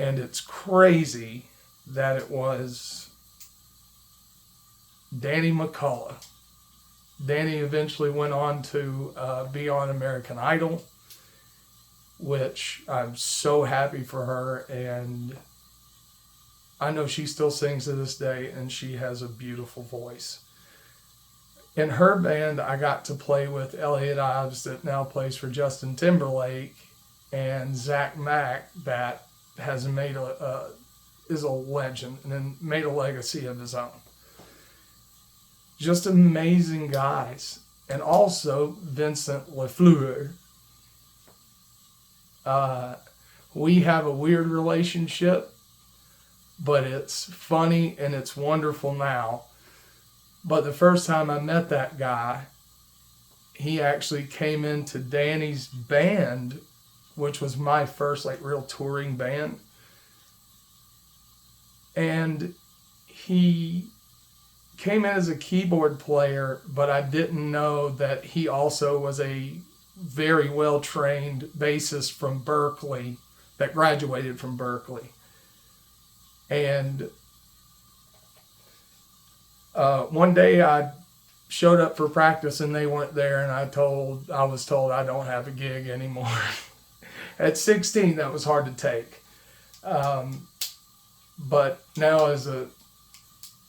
And it's crazy that it was Danny McCullough. Danny eventually went on to be on American Idol, which I'm so happy for her. And I know she still sings to this day, and she has a beautiful voice. In her band, I got to play with Elliot Ives, that now plays for Justin Timberlake, and Zach Mack, that has made is a legend and then made a legacy of his own. Just amazing guys. And also Vincent Lafleur. We have a weird relationship, but it's funny and it's wonderful now. But the first time I met that guy, he actually came into Danny's band, which was my first real touring band. And he came in as a keyboard player, but I didn't know that he also was a very well-trained bassist from Berkeley, that graduated from Berkeley. And one day I showed up for practice and they weren't there, and I was told I don't have a gig anymore. At 16, that was hard to take. But now as a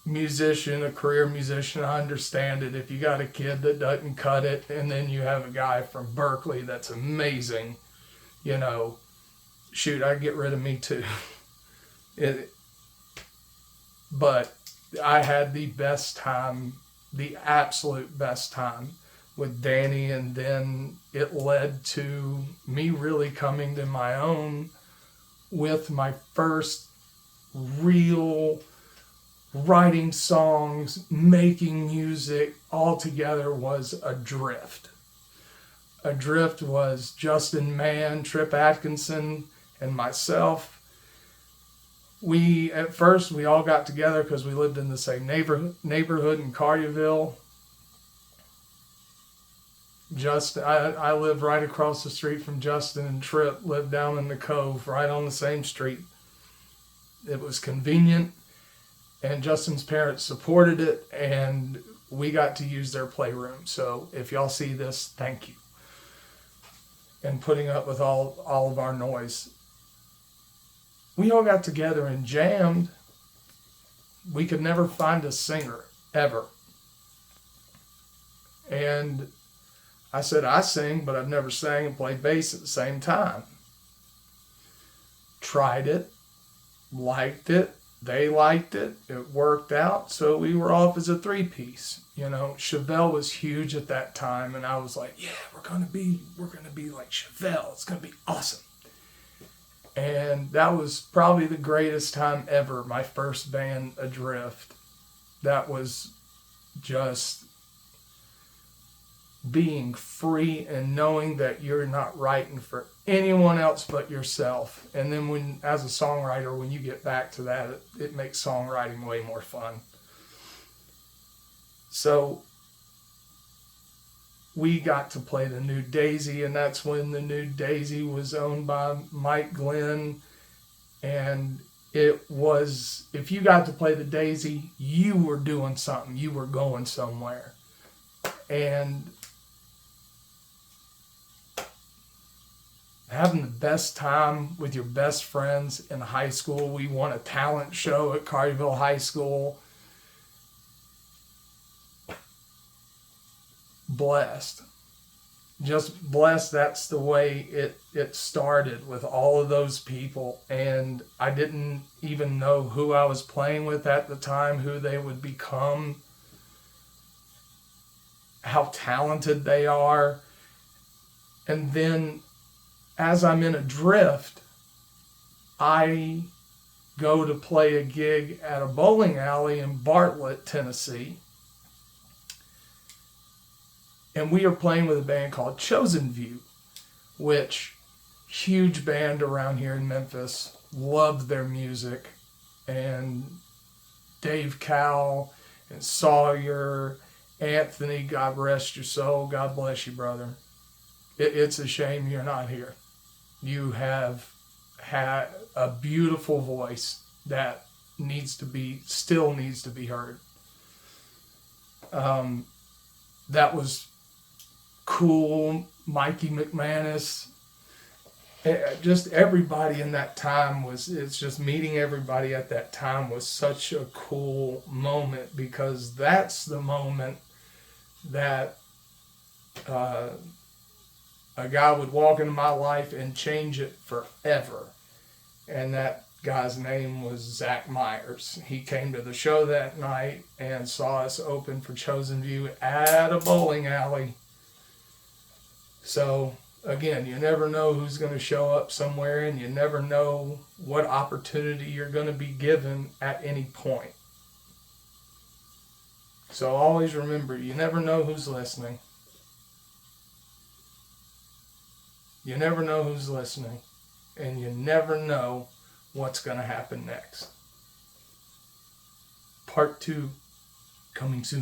musician, a career musician, I understand it. If you got a kid that doesn't cut it, and then you have a guy from Berkeley that's amazing, shoot, I'd get rid of me too. But I had the best time, the absolute best time with Danny, and then it led to me really coming to my own with my first real writing songs, making music, all together was Adrift. Adrift was Justin Mann, Trip Atkinson, and myself. At first we all got together because we lived in the same neighborhood in Collierville. I lived right across the street from Justin, and Trip lived down in the Cove, right on the same street. It was convenient, and Justin's parents supported it, and we got to use their playroom. So if y'all see this, thank you. And putting up with all of our noise. We all got together and jammed. We could never find a singer, ever. And I said, I sing, but I've never sang and played bass at the same time. Tried it, liked it, they liked it, it worked out, so we were off as a three-piece. Chevelle was huge at that time, and I was like, yeah, we're gonna be like Chevelle. It's gonna be awesome. And that was probably the greatest time ever, my first band, Adrift. That was just being free and knowing that you're not writing for anyone else but yourself. And then as a songwriter, when you get back to that, it makes songwriting way more fun. So we got to play the New Daisy, and that's when the New Daisy was owned by Mike Glenn. And it was, if you got to play the Daisy, you were doing something. You were going somewhere. And having the best time with your best friends in high school. We won a talent show at Collierville High School. Blessed. Just blessed. That's the way it started, with all of those people. And I didn't even know who I was playing with at the time, who they would become, how talented they are. And then as I'm in Adrift, I go to play a gig at a bowling alley in Bartlett, Tennessee. And we are playing with a band called Chosen View, which, huge band around here in Memphis, loved their music. And Dave Cowell and Sawyer, Anthony, God rest your soul, God bless you, brother. It's a shame you're not here. You have had a beautiful voice that still needs to be heard. That was cool. Mikey McManus, just everybody in that time it's just meeting everybody at that time was such a cool moment, because that's the moment that a guy would walk into my life and change it forever. And that guy's name was Zach Myers. He came to the show that night and saw us open for Chosen View at a bowling alley. So, again, you never know who's going to show up somewhere, and you never know what opportunity you're going to be given at any point. So always remember, you never know who's listening. You never know who's listening, and you never know what's going to happen next. Part 2 coming soon.